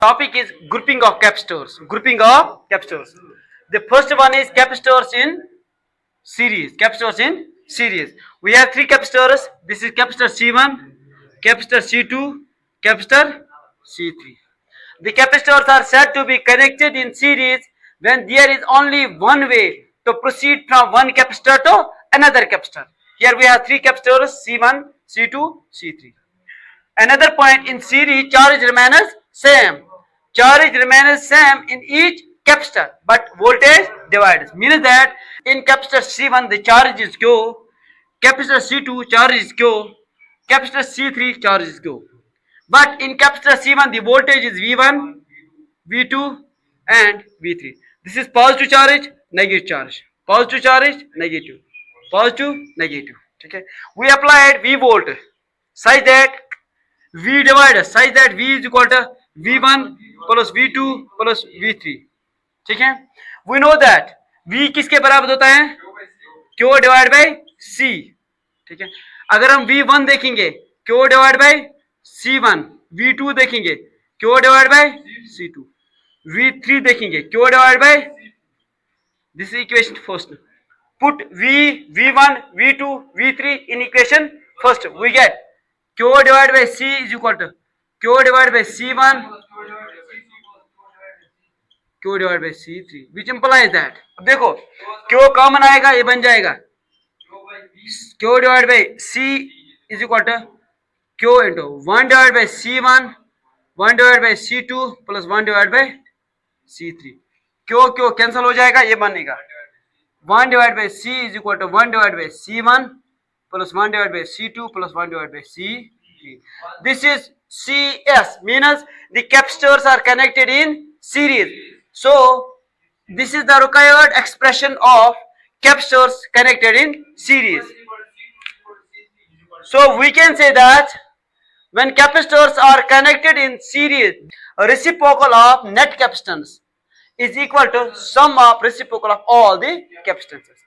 Topic is grouping of capacitors. Grouping of capacitors. The first one is capacitors in series. Capacitors in series. We have three capacitors. This is capacitor C1, capacitor C2, capacitor C3. The capacitors are said to be connected in series when there is only one way to proceed from one capacitor to another capacitor. Here we have three capacitors C1, C2, C3. Another point, in series charge remains same. Charge remains same in each capacitor, but voltage divides. Means that in capacitor C1 the charge is Q, capacitor C2 charge is Q, capacitor C3 charge is Q. But in capacitor C1 the voltage is V1, V2 and V3. This is positive charge, negative charge. Positive charge, negative. Positive, negative. Okay. We applied V volt such that V divided such that V is equal to V1 plus V2 plus V3. ठीक है. We know that V किसके बराबर होता है? Q divide by C. ठीक है. अगर हम V1 देखेंगे Q divide by C1, V2 देखेंगे Q divide by C2, V3 देखेंगे Q divide by, this is equation first. Put V1, V2, V3 in equation first. We get Q divided by C is equal to Q divided by C1, Q divided by C3, which implies that. अब देखो Q common आएगा, ये बन जाएगा Q divided by C is equal to Q into 1 divided by C1, 1 divided by C2 plus 1 divided by C3. Q cancel हो जाएगा, ये बनेगा 1 divided by C is equal to 1 divided by C1 plus 1 divided by C2 plus 1 divided by C3. This is CS, means the capacitors are connected in series. So this is the required expression of capacitors connected in series. So we can say that when capacitors are connected in series, reciprocal of net capacitance is equal to sum of reciprocal of all the capacitances.